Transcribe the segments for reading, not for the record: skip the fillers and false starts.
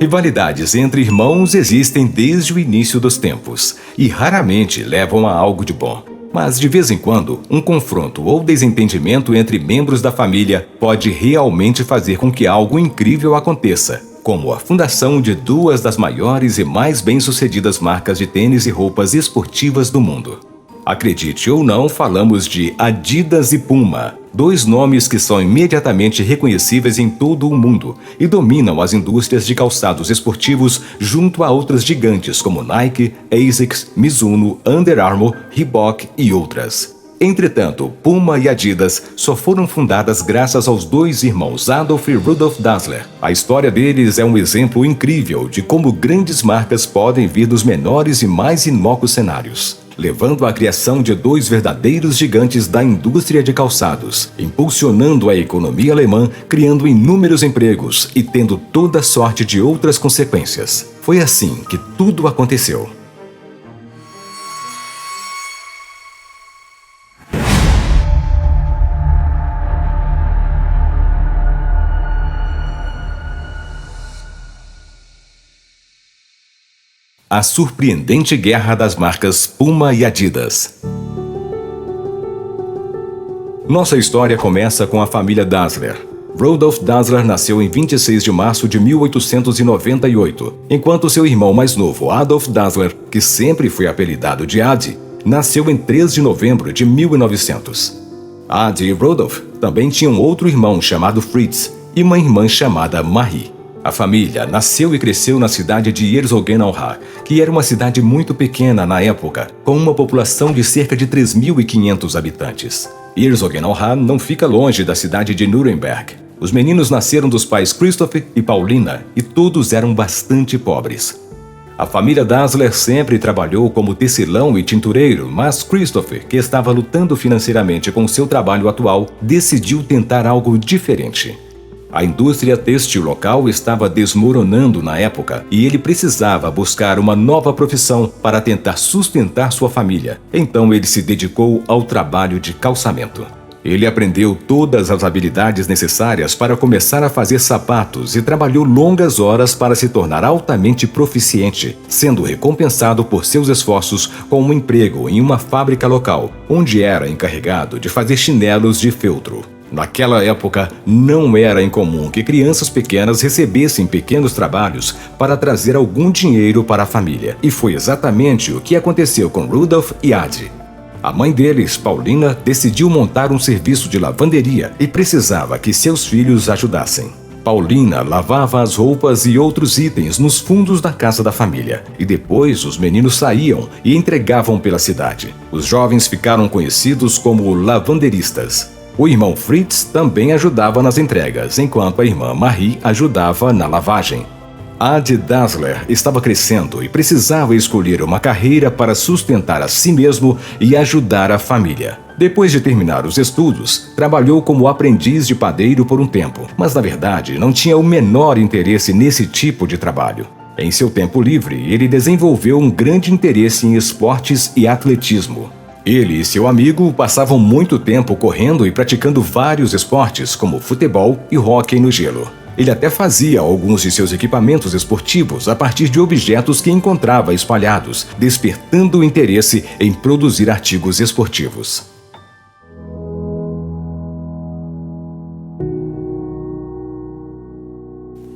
Rivalidades entre irmãos existem desde o início dos tempos e raramente levam a algo de bom. Mas, de vez em quando, um confronto ou desentendimento entre membros da família pode realmente fazer com que algo incrível aconteça, como a fundação de duas das maiores e mais bem-sucedidas marcas de tênis e roupas esportivas do mundo. Acredite ou não, falamos de Adidas e Puma, dois nomes que são imediatamente reconhecíveis em todo o mundo e dominam as indústrias de calçados esportivos junto a outras gigantes como Nike, ASICS, Mizuno, Under Armour, Reebok e outras. Entretanto, Puma e Adidas só foram fundadas graças aos dois irmãos Adolf e Rudolf Dassler. A história deles é um exemplo incrível de como grandes marcas podem vir dos menores e mais inócuos cenários, levando à criação de dois verdadeiros gigantes da indústria de calçados, impulsionando a economia alemã, criando inúmeros empregos e tendo toda sorte de outras consequências. Foi assim que tudo aconteceu. A surpreendente guerra das marcas Puma e Adidas. Nossa história começa com a família Dassler. Rudolf Dassler nasceu em 26 de março de 1898, enquanto seu irmão mais novo, Adolf Dassler, que sempre foi apelidado de Adi, nasceu em 3 de novembro de 1900. Adi e Rudolf também tinham outro irmão chamado Fritz e uma irmã chamada Marie. A família nasceu e cresceu na cidade de Herzogenaurach, que era uma cidade muito pequena na época, com uma população de cerca de 3.500 habitantes. Herzogenaurach não fica longe da cidade de Nuremberg. Os meninos nasceram dos pais Christoph e Paulina e todos eram bastante pobres. A família Dassler sempre trabalhou como tecelão e tintureiro, mas Christoph, que estava lutando financeiramente com seu trabalho atual, decidiu tentar algo diferente. A indústria têxtil local estava desmoronando na época e ele precisava buscar uma nova profissão para tentar sustentar sua família. Então ele se dedicou ao trabalho de calçamento. Ele aprendeu todas as habilidades necessárias para começar a fazer sapatos e trabalhou longas horas para se tornar altamente proficiente, sendo recompensado por seus esforços com um emprego em uma fábrica local, onde era encarregado de fazer chinelos de feltro. Naquela época, não era incomum que crianças pequenas recebessem pequenos trabalhos para trazer algum dinheiro para a família. E foi exatamente o que aconteceu com Rudolf e Adi. A mãe deles, Paulina, decidiu montar um serviço de lavanderia e precisava que seus filhos ajudassem. Paulina lavava as roupas e outros itens nos fundos da casa da família, e depois os meninos saíam e entregavam pela cidade. Os jovens ficaram conhecidos como lavanderistas. O irmão Fritz também ajudava nas entregas, enquanto a irmã Marie ajudava na lavagem. Adi Dassler estava crescendo e precisava escolher uma carreira para sustentar a si mesmo e ajudar a família. Depois de terminar os estudos, trabalhou como aprendiz de padeiro por um tempo, mas na verdade não tinha o menor interesse nesse tipo de trabalho. Em seu tempo livre, ele desenvolveu um grande interesse em esportes e atletismo. Ele e seu amigo passavam muito tempo correndo e praticando vários esportes, como futebol e hóquei no gelo. Ele até fazia alguns de seus equipamentos esportivos a partir de objetos que encontrava espalhados, despertando o interesse em produzir artigos esportivos.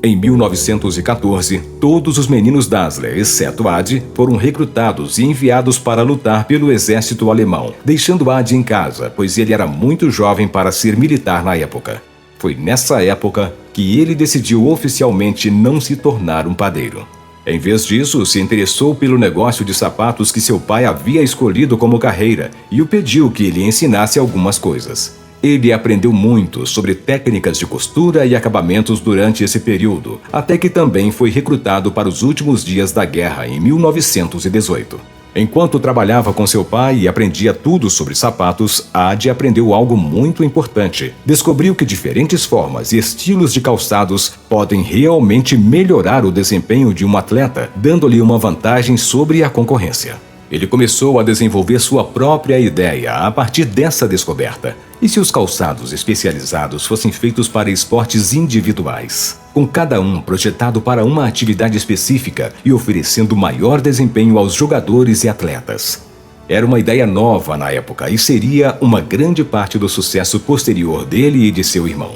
Em 1914, todos os meninos Dassler, exceto Adi, foram recrutados e enviados para lutar pelo exército alemão, deixando Adi em casa, pois ele era muito jovem para ser militar na época. Foi nessa época que ele decidiu oficialmente não se tornar um padeiro. Em vez disso, se interessou pelo negócio de sapatos que seu pai havia escolhido como carreira e o pediu que lhe ensinasse algumas coisas. Ele aprendeu muito sobre técnicas de costura e acabamentos durante esse período, até que também foi recrutado para os últimos dias da guerra em 1918. Enquanto trabalhava com seu pai e aprendia tudo sobre sapatos, Adi aprendeu algo muito importante. Descobriu que diferentes formas e estilos de calçados podem realmente melhorar o desempenho de um atleta, dando-lhe uma vantagem sobre a concorrência. Ele começou a desenvolver sua própria ideia a partir dessa descoberta. E se os calçados especializados fossem feitos para esportes individuais, com cada um projetado para uma atividade específica e oferecendo maior desempenho aos jogadores e atletas? Era uma ideia nova na época e seria uma grande parte do sucesso posterior dele e de seu irmão.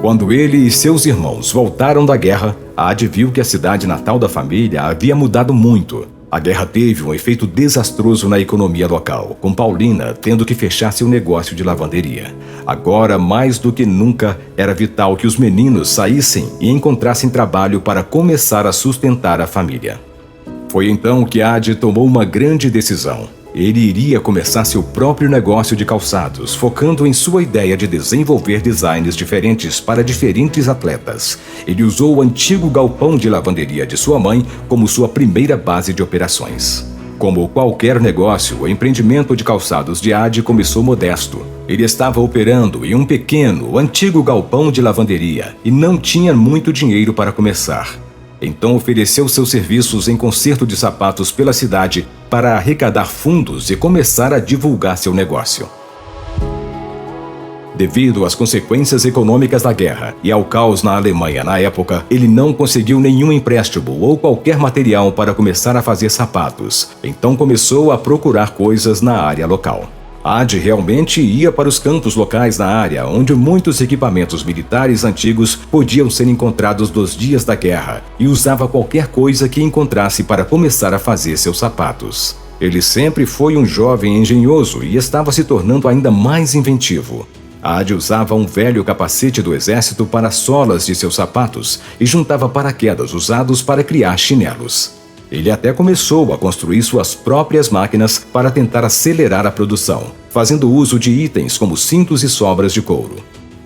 Quando ele e seus irmãos voltaram da guerra, Ad viu que a cidade natal da família havia mudado muito. A guerra teve um efeito desastroso na economia local, com Paulina tendo que fechar seu negócio de lavanderia. Agora, mais do que nunca, era vital que os meninos saíssem e encontrassem trabalho para começar a sustentar a família. Foi então que Ad tomou uma grande decisão. Ele iria começar seu próprio negócio de calçados, focando em sua ideia de desenvolver designs diferentes para diferentes atletas. Ele usou o antigo galpão de lavanderia de sua mãe como sua primeira base de operações. Como qualquer negócio, o empreendimento de calçados de Ad começou modesto. Ele estava operando em um pequeno, antigo galpão de lavanderia e não tinha muito dinheiro para começar. Então ofereceu seus serviços em conserto de sapatos pela cidade para arrecadar fundos e começar a divulgar seu negócio. Devido às consequências econômicas da guerra e ao caos na Alemanha na época, ele não conseguiu nenhum empréstimo ou qualquer material para começar a fazer sapatos. Então começou a procurar coisas na área local. Ad realmente ia para os campos locais na área, onde muitos equipamentos militares antigos podiam ser encontrados dos dias da guerra, e usava qualquer coisa que encontrasse para começar a fazer seus sapatos. Ele sempre foi um jovem engenhoso e estava se tornando ainda mais inventivo. Ad usava um velho capacete do exército para as solas de seus sapatos e juntava paraquedas usados para criar chinelos. Ele até começou a construir suas próprias máquinas para tentar acelerar a produção, fazendo uso de itens como cintos e sobras de couro.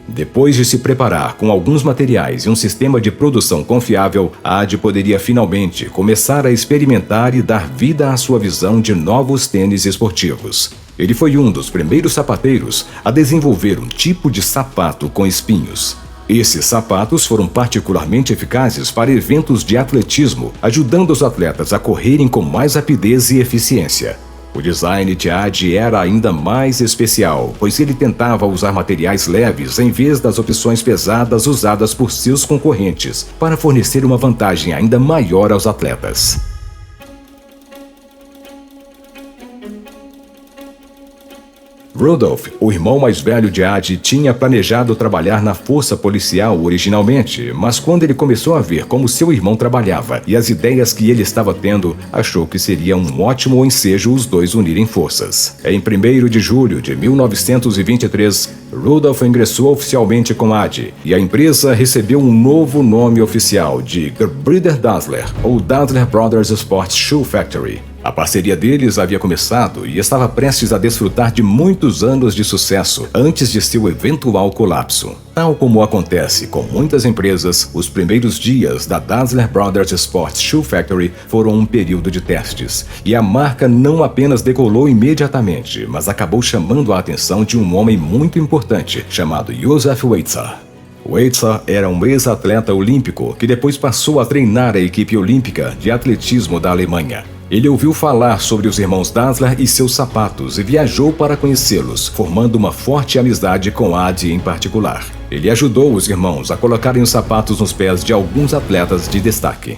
Depois de se preparar com alguns materiais e um sistema de produção confiável, Ad poderia finalmente começar a experimentar e dar vida à sua visão de novos tênis esportivos. Ele foi um dos primeiros sapateiros a desenvolver um tipo de sapato com espinhos. Esses sapatos foram particularmente eficazes para eventos de atletismo, ajudando os atletas a correrem com mais rapidez e eficiência. O design de Ad era ainda mais especial, pois ele tentava usar materiais leves em vez das opções pesadas usadas por seus concorrentes, para fornecer uma vantagem ainda maior aos atletas. Rudolf, o irmão mais velho de Ad, tinha planejado trabalhar na força policial originalmente, mas quando ele começou a ver como seu irmão trabalhava e as ideias que ele estava tendo, achou que seria um ótimo ensejo os dois unirem forças. Em 1º de julho de 1923, Rudolf ingressou oficialmente com Ad e a empresa recebeu um novo nome oficial de Gebrüder Dassler, ou Dassler Brothers Sports Shoe Factory. A parceria deles havia começado e estava prestes a desfrutar de muitos anos de sucesso antes de seu eventual colapso. Tal como acontece com muitas empresas, os primeiros dias da Dassler Brothers Sports Shoe Factory foram um período de testes, e a marca não apenas decolou imediatamente, mas acabou chamando a atenção de um homem muito importante, chamado Josef Weitzer. Weitzer era um ex-atleta olímpico que depois passou a treinar a equipe olímpica de atletismo da Alemanha. Ele ouviu falar sobre os irmãos Dassler e seus sapatos e viajou para conhecê-los, formando uma forte amizade com Ad em particular. Ele ajudou os irmãos a colocarem os sapatos nos pés de alguns atletas de destaque.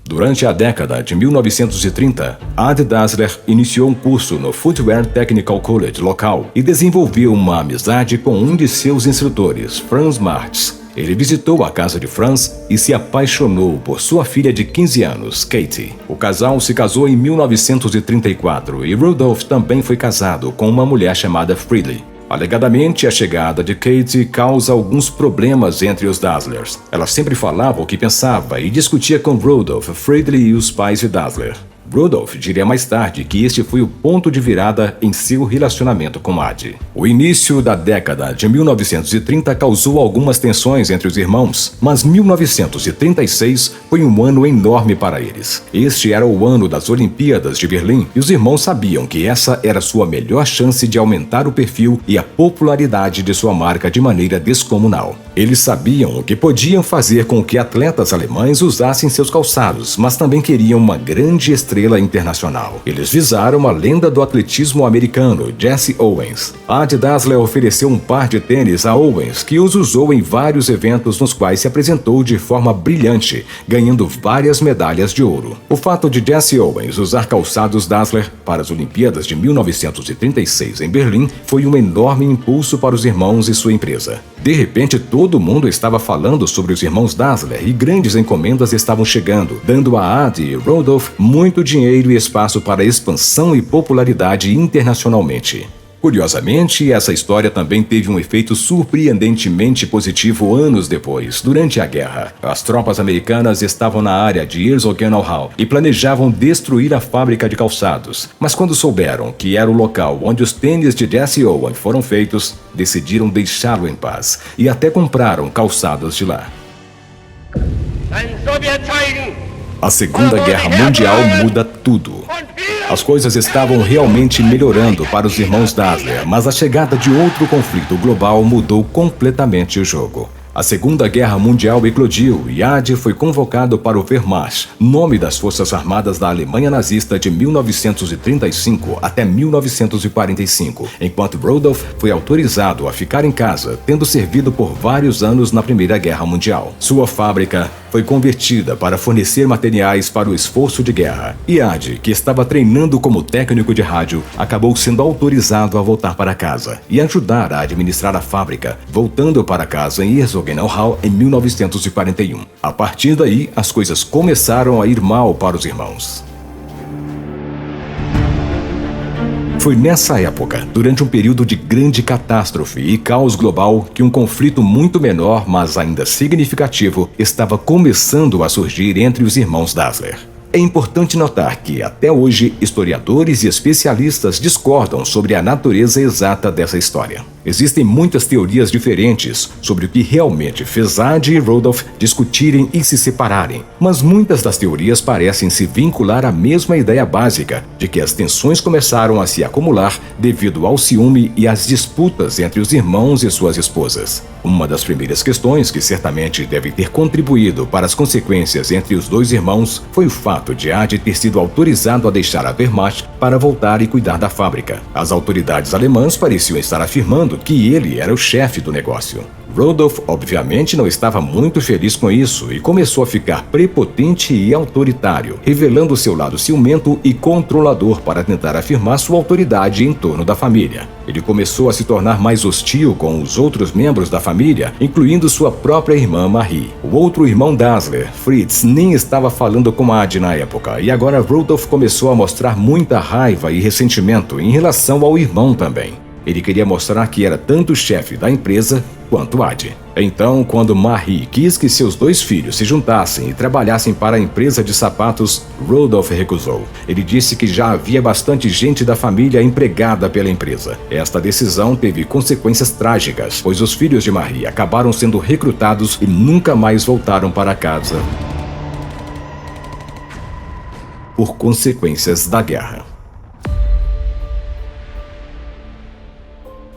Durante a década de 1930, Ad Dassler iniciou um curso no Footwear Technical College local e desenvolveu uma amizade com um de seus instrutores, Franz Martz. Ele visitou a casa de Franz e se apaixonou por sua filha de 15 anos, Katie. O casal se casou em 1934 e Rudolf também foi casado com uma mulher chamada Friedli. Alegadamente, a chegada de Katie causa alguns problemas entre os Dasslers. Ela sempre falava o que pensava e discutia com Rudolf, Friedli e os pais de Dassler. Rudolf diria mais tarde que este foi o ponto de virada em seu relacionamento com Ad. O início da década de 1930 causou algumas tensões entre os irmãos, mas 1936 foi um ano enorme para eles. Este era o ano das Olimpíadas de Berlim e os irmãos sabiam que essa era sua melhor chance de aumentar o perfil e a popularidade de sua marca de maneira descomunal. Eles sabiam o que podiam fazer com que atletas alemães usassem seus calçados, mas também queriam uma grande estrela internacional. Eles visaram a lenda do atletismo americano, Jesse Owens. Adi Dassler ofereceu um par de tênis a Owens, que os usou em vários eventos nos quais se apresentou de forma brilhante, ganhando várias medalhas de ouro. O fato de Jesse Owens usar calçados Dassler para as Olimpíadas de 1936 em Berlim foi um enorme impulso para os irmãos e sua empresa. De repente, todo mundo estava falando sobre os irmãos Dassler e grandes encomendas estavam chegando, dando a Adi e Rudolf muito dinheiro e espaço para expansão e popularidade internacionalmente. Curiosamente, essa história também teve um efeito surpreendentemente positivo anos depois, durante a guerra. As tropas americanas estavam na área de Herzogenaurach e planejavam destruir a fábrica de calçados. Mas quando souberam que era o local onde os tênis de Jesse Owens foram feitos, decidiram deixá-lo em paz e até compraram calçados de lá. A Segunda Guerra Mundial muda tudo. As coisas estavam realmente melhorando para os irmãos Dassler, mas a chegada de outro conflito global mudou completamente o jogo. A Segunda Guerra Mundial eclodiu e Adi foi convocado para o Wehrmacht, nome das Forças Armadas da Alemanha nazista de 1935 até 1945, enquanto Rudolf foi autorizado a ficar em casa, tendo servido por vários anos na Primeira Guerra Mundial. Sua fábrica foi convertida para fornecer materiais para o esforço de guerra, e Adi, que estava treinando como técnico de rádio, acabou sendo autorizado a voltar para casa e ajudar a administrar a fábrica, voltando para casa em Herzogenaurach em 1941. A partir daí, as coisas começaram a ir mal para os irmãos. Foi nessa época, durante um período de grande catástrofe e caos global, que um conflito muito menor, mas ainda significativo, estava começando a surgir entre os irmãos Dassler. É importante notar que, até hoje, historiadores e especialistas discordam sobre a natureza exata dessa história. Existem muitas teorias diferentes sobre o que realmente fez Adi e Rudolf discutirem e se separarem, mas muitas das teorias parecem se vincular à mesma ideia básica de que as tensões começaram a se acumular devido ao ciúme e às disputas entre os irmãos e suas esposas. Uma das primeiras questões que certamente deve ter contribuído para as consequências entre os dois irmãos foi o fato de Adi ter sido autorizado a deixar a Wehrmacht para voltar e cuidar da fábrica. As autoridades alemãs pareciam estar afirmando que ele era o chefe do negócio. Rudolf, obviamente, não estava muito feliz com isso e começou a ficar prepotente e autoritário, revelando seu lado ciumento e controlador para tentar afirmar sua autoridade em torno da família. Ele começou a se tornar mais hostil com os outros membros da família, incluindo sua própria irmã Marie. O outro irmão Dassler, Fritz, nem estava falando com Adi na época, e agora Rudolf começou a mostrar muita raiva e ressentimento em relação ao irmão também. Ele queria mostrar que era tanto o chefe da empresa quanto Adi. Então, quando Marie quis que seus dois filhos se juntassem e trabalhassem para a empresa de sapatos, Rudolf recusou. Ele disse que já havia bastante gente da família empregada pela empresa. Esta decisão teve consequências trágicas, pois os filhos de Marie acabaram sendo recrutados e nunca mais voltaram para casa por consequências da guerra.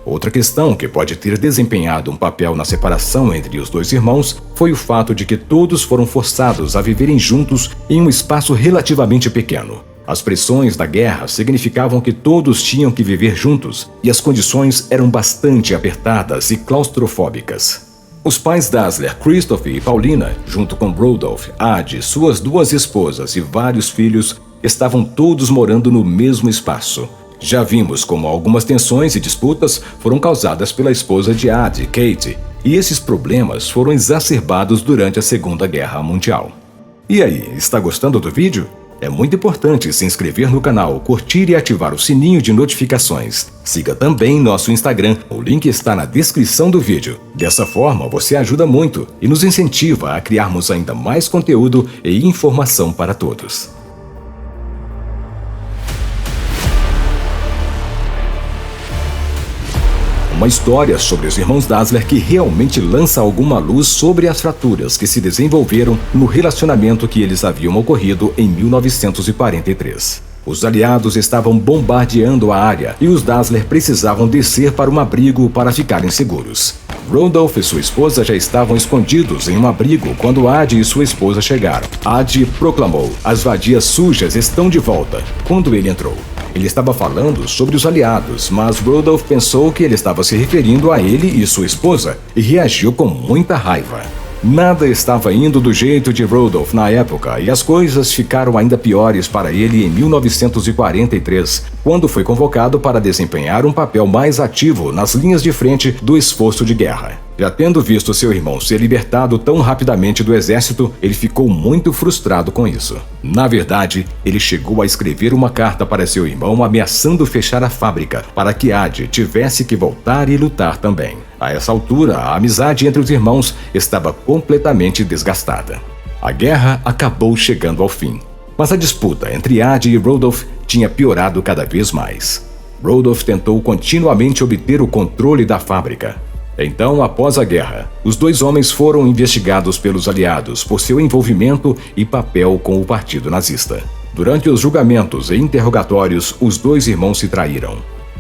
Outra questão que pode ter desempenhado um papel na separação entre os dois irmãos foi o fato de que todos foram forçados a viverem juntos em um espaço relativamente pequeno. As pressões da guerra significavam que todos tinham que viver juntos e as condições eram bastante apertadas e claustrofóbicas. Os pais Dassler, Christoph e Paulina, junto com Rudolf, Adi, suas duas esposas e vários filhos, estavam todos morando no mesmo espaço. Já vimos como algumas tensões e disputas foram causadas pela esposa de Adi, Kate, e esses problemas foram exacerbados durante a Segunda Guerra Mundial. E aí, está gostando do vídeo? É muito importante se inscrever no canal, curtir e ativar o sininho de notificações. Siga também nosso Instagram, o link está na descrição do vídeo. Dessa forma, você ajuda muito e nos incentiva a criarmos ainda mais conteúdo e informação para todos. Uma história sobre os irmãos Dassler que realmente lança alguma luz sobre as fraturas que se desenvolveram no relacionamento que eles haviam ocorrido em 1943. Os aliados estavam bombardeando a área e os Dassler precisavam descer para um abrigo para ficarem seguros. Rudolf e sua esposa já estavam escondidos em um abrigo quando Ad e sua esposa chegaram. Ad proclamou: "As vadias sujas estão de volta", quando ele entrou. Ele estava falando sobre os aliados, mas Rudolf pensou que ele estava se referindo a ele e sua esposa e reagiu com muita raiva. Nada estava indo do jeito de Rudolf na época e as coisas ficaram ainda piores para ele em 1943, quando foi convocado para desempenhar um papel mais ativo nas linhas de frente do esforço de guerra. Já tendo visto seu irmão ser libertado tão rapidamente do exército, ele ficou muito frustrado com isso. Na verdade, ele chegou a escrever uma carta para seu irmão ameaçando fechar a fábrica para que Ad tivesse que voltar e lutar também. A essa altura, a amizade entre os irmãos estava completamente desgastada. A guerra acabou chegando ao fim, mas a disputa entre Ad e Rudolf tinha piorado cada vez mais. Rudolf tentou continuamente obter o controle da fábrica. Então, após a guerra, os dois homens foram investigados pelos aliados por seu envolvimento e papel com o Partido Nazista. Durante os julgamentos e interrogatórios, os dois irmãos se traíram.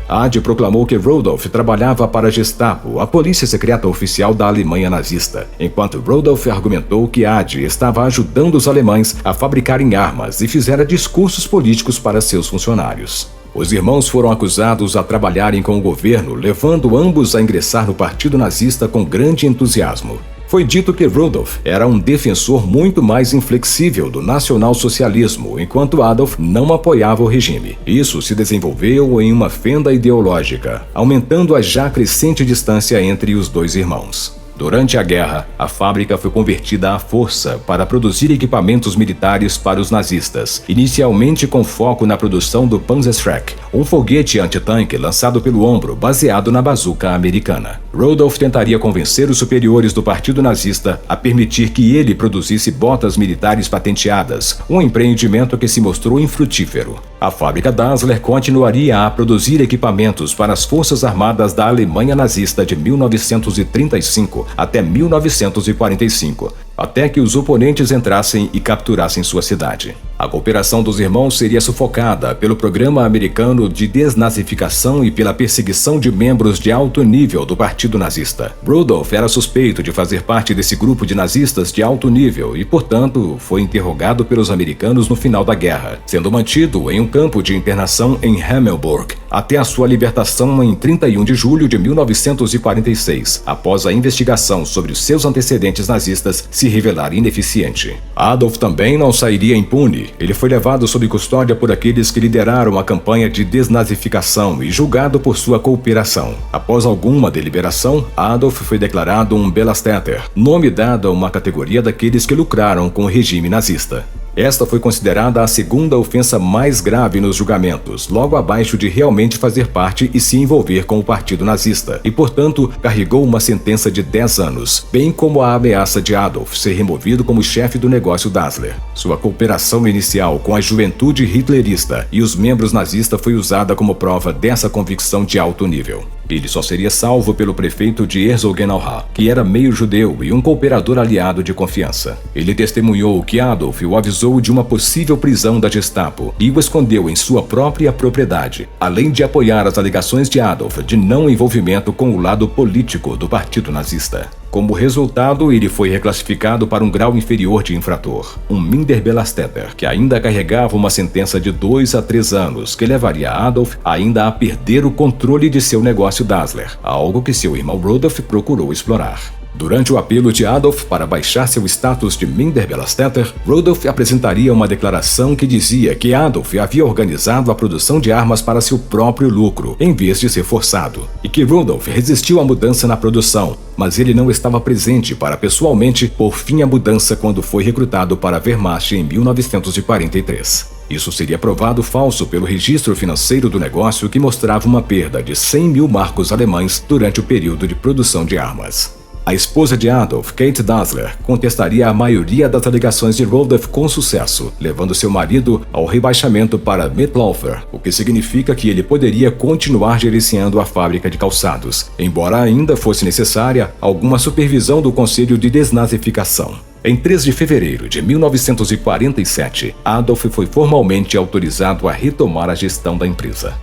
Ad proclamou que Rudolf trabalhava para a Gestapo, a polícia secreta oficial da Alemanha nazista, enquanto Rudolf argumentou que Ad estava ajudando os alemães a fabricarem armas e fizera discursos políticos para seus funcionários. Os irmãos foram acusados a trabalharem com o governo, levando ambos a ingressar no Partido Nazista com grande entusiasmo. Foi dito que Rudolf era um defensor muito mais inflexível do nacionalsocialismo, enquanto Adolf não apoiava o regime. Isso se desenvolveu em uma fenda ideológica, aumentando a já crescente distância entre os dois irmãos. Durante a guerra, a fábrica foi convertida à força para produzir equipamentos militares para os nazistas, inicialmente com foco na produção do Panzerschreck, um foguete antitanque lançado pelo ombro baseado na bazuca americana. Rudolf tentaria convencer os superiores do Partido Nazista a permitir que ele produzisse botas militares patenteadas, um empreendimento que se mostrou infrutífero. A fábrica Dassler continuaria a produzir equipamentos para as Forças Armadas da Alemanha nazista de 1935 até 1945, até que os oponentes entrassem e capturassem sua cidade. A cooperação dos irmãos seria sufocada pelo programa americano de desnazificação e pela perseguição de membros de alto nível do Partido Nazista. Rudolf era suspeito de fazer parte desse grupo de nazistas de alto nível e, portanto, foi interrogado pelos americanos no final da guerra, sendo mantido em um campo de internação em Hemmelburg, até a sua libertação em 31 de julho de 1946, após a investigação sobre os seus antecedentes nazistas se revelar ineficiente. Adolf também não sairia impune. Ele foi levado sob custódia por aqueles que lideraram a campanha de desnazificação e julgado por sua cooperação. Após alguma deliberação, Adolf foi declarado um Belastätter, nome dado a uma categoria daqueles que lucraram com o regime nazista. Esta foi considerada a segunda ofensa mais grave nos julgamentos, logo abaixo de realmente fazer parte e se envolver com o Partido Nazista, e, portanto, carregou uma sentença de 10 anos, bem como a ameaça de Adolf ser removido como chefe do negócio Dassler. Sua cooperação inicial com a juventude hitlerista e os membros nazistas foi usada como prova dessa convicção de alto nível. Ele só seria salvo pelo prefeito de Herzogenaurach, que era meio judeu e um cooperador aliado de confiança. Ele testemunhou que Adolf o avisou de uma possível prisão da Gestapo e o escondeu em sua própria propriedade, além de apoiar as alegações de Adolf de não envolvimento com o lado político do Partido Nazista. Como resultado, ele foi reclassificado para um grau inferior de infrator, um Minderbelastätter, que ainda carregava uma sentença de 2 a 3 anos, que levaria Adolf ainda a perder o controle de seu negócio Dassler, algo que seu irmão Rudolf procurou explorar. Durante o apelo de Adolf para baixar seu status de Minderbelastätter, Rudolf apresentaria uma declaração que dizia que Adolf havia organizado a produção de armas para seu próprio lucro, em vez de ser forçado, e que Rudolf resistiu à mudança na produção, mas ele não estava presente para pessoalmente pôr fim à mudança quando foi recrutado para a Wehrmacht em 1943. Isso seria provado falso pelo registro financeiro do negócio, que mostrava uma perda de 100 mil marcos alemães durante o período de produção de armas. A esposa de Adolf, Kate Dassler, contestaria a maioria das alegações de Rudolf com sucesso, levando seu marido ao rebaixamento para Mittelhofer, o que significa que ele poderia continuar gerenciando a fábrica de calçados, embora ainda fosse necessária alguma supervisão do Conselho de Desnazificação. Em 3 de fevereiro de 1947, Adolf foi formalmente autorizado a retomar a gestão da empresa.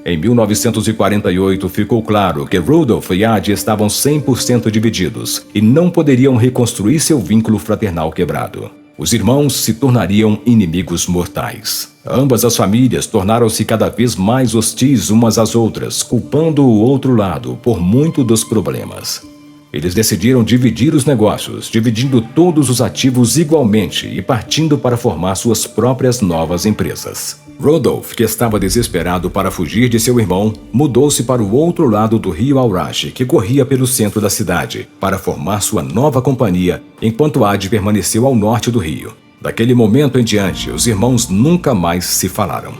Em 1948, ficou claro que Rudolph e Adi estavam 100% divididos e não poderiam reconstruir seu vínculo fraternal quebrado. Os irmãos se tornariam inimigos mortais. Ambas as famílias tornaram-se cada vez mais hostis umas às outras, culpando o outro lado por muito dos problemas. Eles decidiram dividir os negócios, dividindo todos os ativos igualmente e partindo para formar suas próprias novas empresas. Rudolph, que estava desesperado para fugir de seu irmão, mudou-se para o outro lado do rio Al-Rash, que corria pelo centro da cidade, para formar sua nova companhia, enquanto Adi permaneceu ao norte do rio. Daquele momento em diante, os irmãos nunca mais se falaram.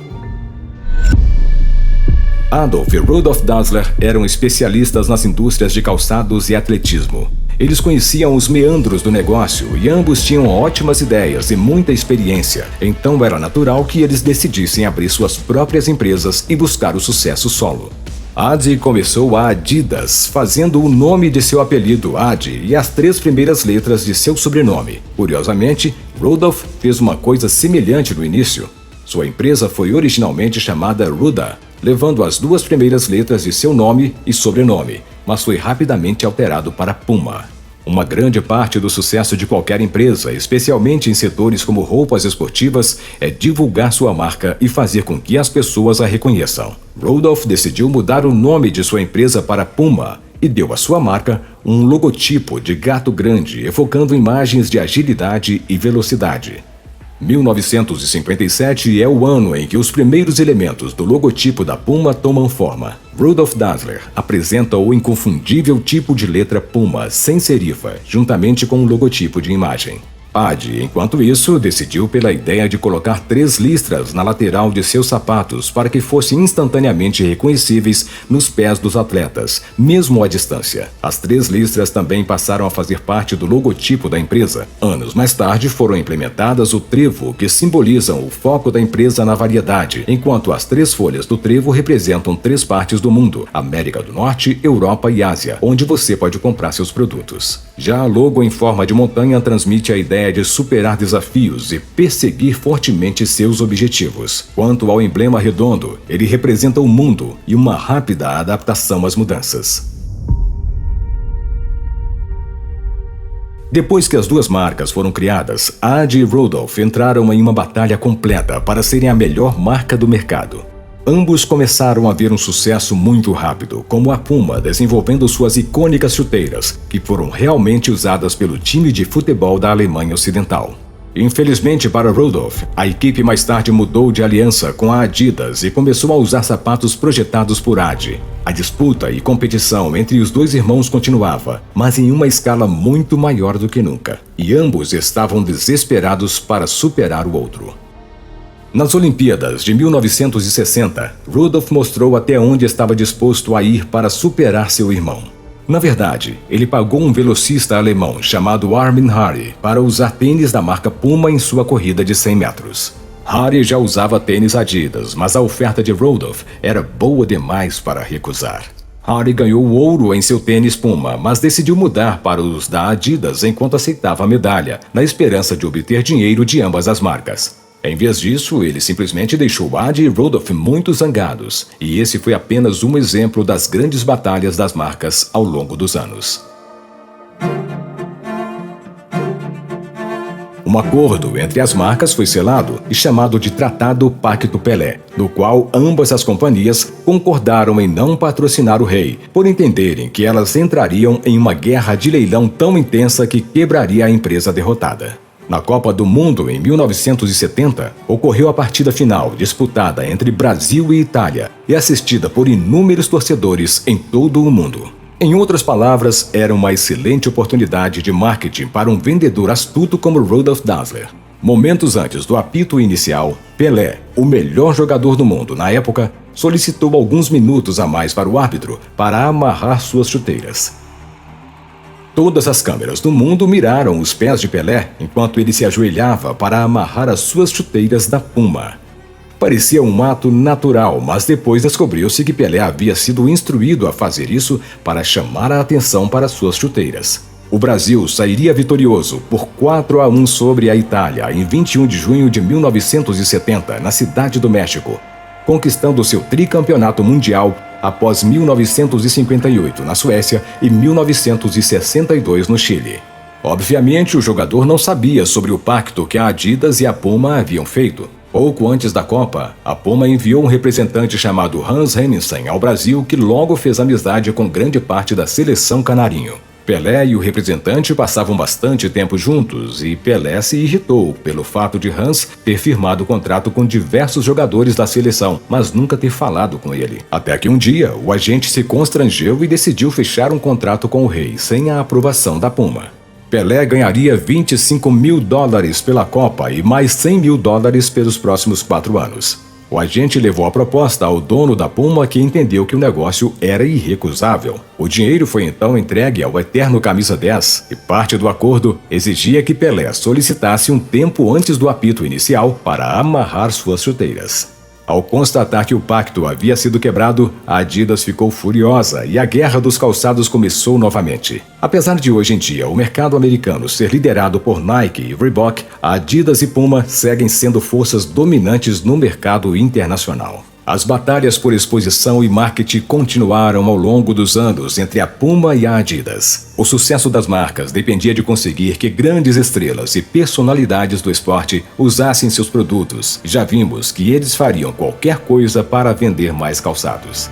Adolf e Rudolf Dassler eram especialistas nas indústrias de calçados e atletismo. Eles conheciam os meandros do negócio e ambos tinham ótimas ideias e muita experiência, então era natural que eles decidissem abrir suas próprias empresas e buscar o sucesso solo. Adi começou a Adidas, fazendo o nome de seu apelido Adi e as 3 primeiras letras de seu sobrenome. Curiosamente, Rudolf fez uma coisa semelhante no início. Sua empresa foi originalmente chamada Ruda, levando as 2 primeiras letras de seu nome e sobrenome, mas foi rapidamente alterado para Puma. Uma grande parte do sucesso de qualquer empresa, especialmente em setores como roupas esportivas, é divulgar sua marca e fazer com que as pessoas a reconheçam. Rudolph decidiu mudar o nome de sua empresa para Puma e deu à sua marca um logotipo de gato grande, evocando imagens de agilidade e velocidade. 1957 é o ano em que os primeiros elementos do logotipo da Puma tomam forma. Rudolf Dassler apresenta o inconfundível tipo de letra Puma sem serifa, juntamente com o logotipo de imagem. Adi, enquanto isso, decidiu pela ideia de colocar 3 listras na lateral de seus sapatos para que fossem instantaneamente reconhecíveis nos pés dos atletas, mesmo à distância. As 3 listras também passaram a fazer parte do logotipo da empresa. Anos mais tarde foram implementadas o trevo, que simbolizam o foco da empresa na variedade, enquanto as 3 folhas do trevo representam 3 partes do mundo: América do Norte, Europa e Ásia, onde você pode comprar seus produtos. Já a logo em forma de montanha transmite a ideia de superar desafios e perseguir fortemente seus objetivos. Quanto ao emblema redondo, ele representa o mundo e uma rápida adaptação às mudanças. Depois que as 2 marcas foram criadas, Adi e Rudolph entraram em uma batalha completa para serem a melhor marca do mercado. Ambos começaram a ver um sucesso muito rápido, como a Puma desenvolvendo suas icônicas chuteiras, que foram realmente usadas pelo time de futebol da Alemanha Ocidental. Infelizmente para Rudolph, a equipe mais tarde mudou de aliança com a Adidas e começou a usar sapatos projetados por Adi. A disputa e competição entre os 2 irmãos continuava, mas em uma escala muito maior do que nunca, e ambos estavam desesperados para superar o outro. Nas Olimpíadas de 1960, Rudolph mostrou até onde estava disposto a ir para superar seu irmão. Na verdade, ele pagou um velocista alemão chamado Armin Harry para usar tênis da marca Puma em sua corrida de 100 metros. Harry já usava tênis Adidas, mas a oferta de Rudolph era boa demais para recusar. Harry ganhou ouro em seu tênis Puma, mas decidiu mudar para os da Adidas enquanto aceitava a medalha, na esperança de obter dinheiro de ambas as marcas. Em vez disso, ele simplesmente deixou Adi e Rudolph muito zangados, e esse foi apenas um exemplo das grandes batalhas das marcas ao longo dos anos. Um acordo entre as marcas foi selado e chamado de Tratado Pacto Pelé, no qual ambas as companhias concordaram em não patrocinar o rei, por entenderem que elas entrariam em uma guerra de leilão tão intensa que quebraria a empresa derrotada. Na Copa do Mundo, em 1970, ocorreu a partida final, disputada entre Brasil e Itália e assistida por inúmeros torcedores em todo o mundo. Em outras palavras, era uma excelente oportunidade de marketing para um vendedor astuto como Rudolf Dassler. Momentos antes do apito inicial, Pelé, o melhor jogador do mundo na época, solicitou alguns minutos a mais para o árbitro para amarrar suas chuteiras. Todas as câmeras do mundo miraram os pés de Pelé enquanto ele se ajoelhava para amarrar as suas chuteiras da Puma. Parecia um ato natural, mas depois descobriu-se que Pelé havia sido instruído a fazer isso para chamar a atenção para suas chuteiras. O Brasil sairia vitorioso por 4-1 sobre a Itália em 21 de junho de 1970, na Cidade do México. conquistando seu tricampeonato mundial após 1958 na Suécia e 1962 no Chile. Obviamente, o jogador não sabia sobre o pacto que a Adidas e a Puma haviam feito. Pouco antes da Copa, a Puma enviou um representante chamado Hans Henningsen ao Brasil, que logo fez amizade com grande parte da seleção canarinho. Pelé e o representante passavam bastante tempo juntos e Pelé se irritou pelo fato de Hans ter firmado contrato com diversos jogadores da seleção, mas nunca ter falado com ele. Até que um dia, o agente se constrangeu e decidiu fechar um contrato com o rei, sem a aprovação da Puma. Pelé ganharia $25 mil pela Copa e mais $100 mil pelos próximos 4 anos. O agente levou a proposta ao dono da Puma, que entendeu que o negócio era irrecusável. O dinheiro foi então entregue ao eterno camisa 10 e parte do acordo exigia que Pelé solicitasse um tempo antes do apito inicial para amarrar suas chuteiras. Ao constatar que o pacto havia sido quebrado, a Adidas ficou furiosa e a guerra dos calçados começou novamente. Apesar de hoje em dia o mercado americano ser liderado por Nike e Reebok, a Adidas e Puma seguem sendo forças dominantes no mercado internacional. As batalhas por exposição e marketing continuaram ao longo dos anos entre a Puma e a Adidas. O sucesso das marcas dependia de conseguir que grandes estrelas e personalidades do esporte usassem seus produtos. Já vimos que eles fariam qualquer coisa para vender mais calçados.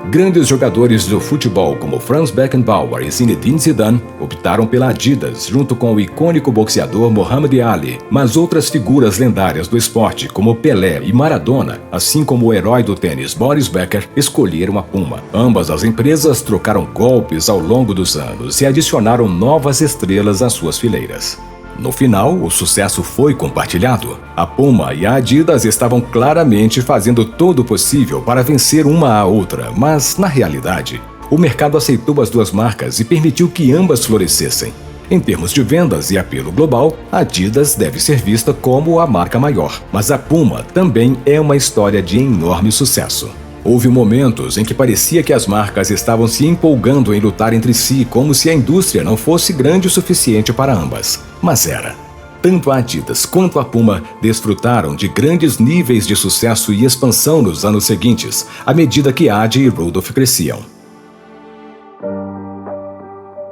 Grandes jogadores do futebol como Franz Beckenbauer e Zinedine Zidane optaram pela Adidas junto com o icônico boxeador Muhammad Ali, mas outras figuras lendárias do esporte como Pelé e Maradona, assim como o herói do tênis Boris Becker, escolheram a Puma. Ambas as empresas trocaram golpes ao longo dos anos e adicionaram novas estrelas às suas fileiras. No final, o sucesso foi compartilhado. A Puma e a Adidas estavam claramente fazendo todo o possível para vencer uma à outra, mas, na realidade, o mercado aceitou as duas marcas e permitiu que ambas florescessem. Em termos de vendas e apelo global, a Adidas deve ser vista como a marca maior, mas a Puma também é uma história de enorme sucesso. Houve momentos em que parecia que as marcas estavam se empolgando em lutar entre si, como se a indústria não fosse grande o suficiente para ambas. Mas era. Tanto a Adidas quanto a Puma desfrutaram de grandes níveis de sucesso e expansão nos anos seguintes, à medida que Adi e Rudolph cresciam.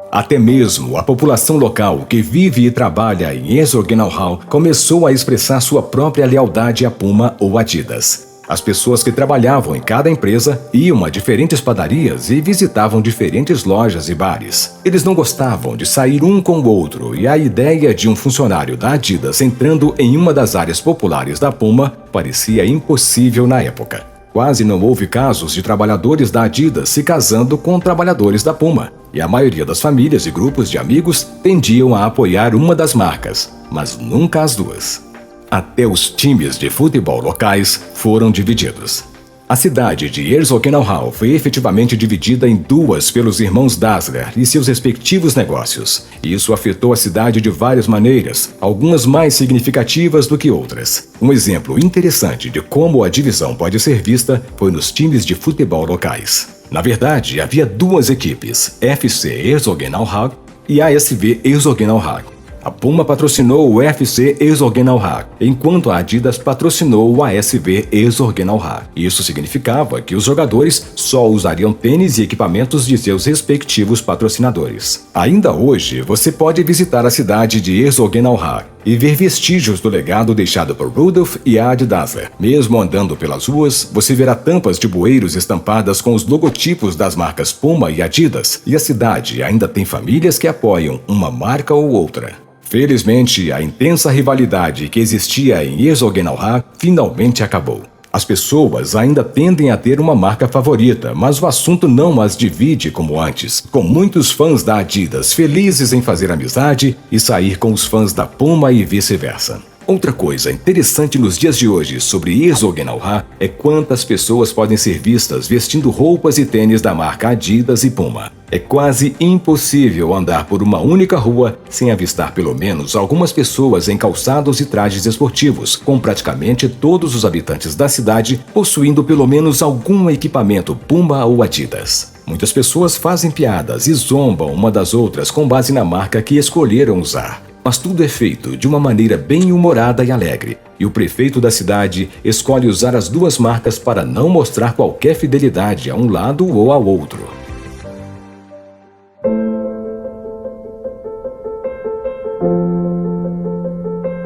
Até mesmo a população local que vive e trabalha em Herzogenaurach começou a expressar sua própria lealdade à Puma ou Adidas. As pessoas que trabalhavam em cada empresa iam a diferentes padarias e visitavam diferentes lojas e bares. Eles não gostavam de sair um com o outro e a ideia de um funcionário da Adidas entrando em uma das áreas populares da Puma parecia impossível na época. Quase não houve casos de trabalhadores da Adidas se casando com trabalhadores da Puma, e a maioria das famílias e grupos de amigos tendiam a apoiar uma das marcas, mas nunca as duas. Até os times de futebol locais foram divididos. A cidade de Herzogenaurach foi efetivamente dividida em duas pelos irmãos Dassler e seus respectivos negócios. Isso afetou a cidade de várias maneiras, algumas mais significativas do que outras. Um exemplo interessante de como a divisão pode ser vista foi nos times de futebol locais. Na verdade, havia duas equipes, FC Herzogenaurach e ASV Herzogenaurach. A Puma patrocinou o FC Herzogenaurach, enquanto a Adidas patrocinou o ASV Herzogenaurach. Isso significava que os jogadores só usariam tênis e equipamentos de seus respectivos patrocinadores. Ainda hoje, você pode visitar a cidade de Herzogenaurach e ver vestígios do legado deixado por Rudolph e Adi Dassler. Mesmo andando pelas ruas, você verá tampas de bueiros estampadas com os logotipos das marcas Puma e Adidas, e a cidade ainda tem famílias que apoiam uma marca ou outra. Felizmente, a intensa rivalidade que existia em Herzogenaurach finalmente acabou. As pessoas ainda tendem a ter uma marca favorita, mas o assunto não as divide como antes, com muitos fãs da Adidas felizes em fazer amizade e sair com os fãs da Puma e vice-versa. Outra coisa interessante nos dias de hoje sobre Herzogenaurach é quantas pessoas podem ser vistas vestindo roupas e tênis da marca Adidas e Puma. É quase impossível andar por uma única rua sem avistar pelo menos algumas pessoas em calçados e trajes esportivos, com praticamente todos os habitantes da cidade possuindo pelo menos algum equipamento Puma ou Adidas. Muitas pessoas fazem piadas e zombam uma das outras com base na marca que escolheram usar. Mas tudo é feito de uma maneira bem humorada e alegre, e o prefeito da cidade escolhe usar as duas marcas para não mostrar qualquer fidelidade a um lado ou ao outro.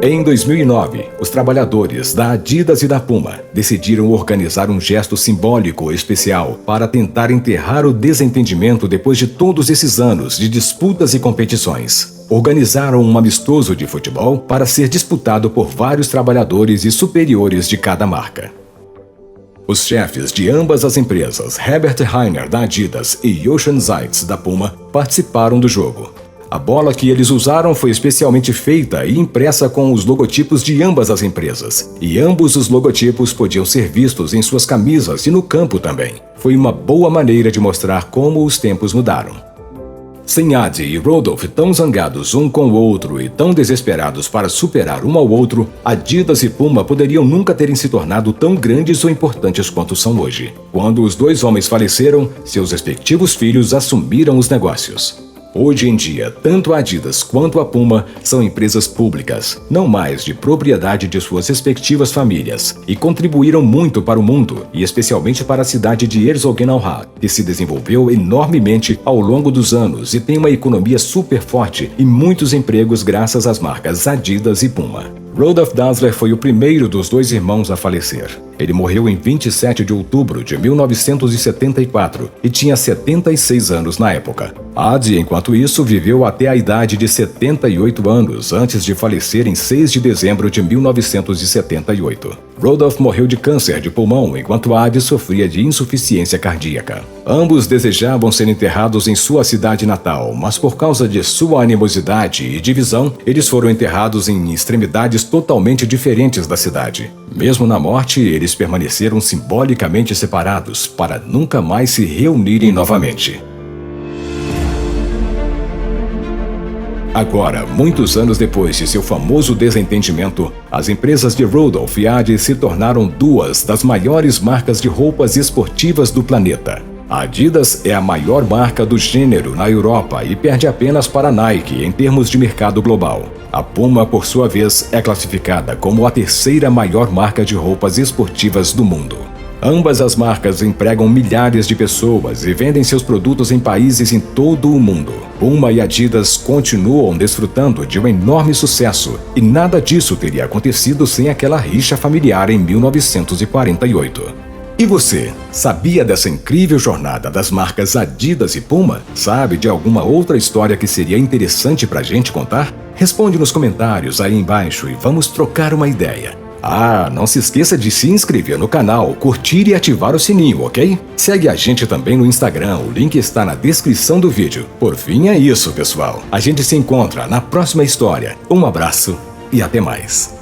Em 2009, os trabalhadores da Adidas e da Puma decidiram organizar um gesto simbólico especial para tentar enterrar o desentendimento depois de todos esses anos de disputas e competições. Organizaram um amistoso de futebol para ser disputado por vários trabalhadores e superiores de cada marca. Os chefes de ambas as empresas, Herbert Hainer da Adidas e Jochen Zeitz da Puma, participaram do jogo. A bola que eles usaram foi especialmente feita e impressa com os logotipos de ambas as empresas, e ambos os logotipos podiam ser vistos em suas camisas e no campo também. Foi uma boa maneira de mostrar como os tempos mudaram. Sem Adi e Rodolph tão zangados um com o outro e tão desesperados para superar um ao outro, Adidas e Puma poderiam nunca terem se tornado tão grandes ou importantes quanto são hoje. Quando os dois homens faleceram, seus respectivos filhos assumiram os negócios. Hoje em dia, tanto a Adidas quanto a Puma são empresas públicas, não mais de propriedade de suas respectivas famílias, e contribuíram muito para o mundo, e especialmente para a cidade de Herzogenaurach, que se desenvolveu enormemente ao longo dos anos e tem uma economia super forte e muitos empregos graças às marcas Adidas e Puma. Rudolf Dassler foi o primeiro dos dois irmãos a falecer. Ele morreu em 27 de outubro de 1974 e tinha 76 anos na época. Adi, enquanto isso, viveu até a idade de 78 anos antes de falecer em 6 de dezembro de 1978. Rudolf morreu de câncer de pulmão, enquanto Adi sofria de insuficiência cardíaca. Ambos desejavam ser enterrados em sua cidade natal, mas por causa de sua animosidade e divisão, eles foram enterrados em extremidades totalmente diferentes da cidade. Mesmo na morte, eles permaneceram simbolicamente separados para nunca mais se reunirem novamente. Agora, muitos anos depois de seu famoso desentendimento, as empresas de Rudolph e Adi se tornaram duas das maiores marcas de roupas esportivas do planeta. A Adidas é a maior marca do gênero na Europa e perde apenas para a Nike em termos de mercado global. A Puma, por sua vez, é classificada como a terceira maior marca de roupas esportivas do mundo. Ambas as marcas empregam milhares de pessoas e vendem seus produtos em países em todo o mundo. Puma e Adidas continuam desfrutando de um enorme sucesso, e nada disso teria acontecido sem aquela rixa familiar em 1948. E você, sabia dessa incrível jornada das marcas Adidas e Puma? Sabe de alguma outra história que seria interessante pra gente contar? Responde nos comentários aí embaixo e vamos trocar uma ideia. Não se esqueça de se inscrever no canal, curtir e ativar o sininho, ok? Segue a gente também no Instagram, o link está na descrição do vídeo. Por fim é isso, pessoal. A gente se encontra na próxima história. Um abraço e até mais.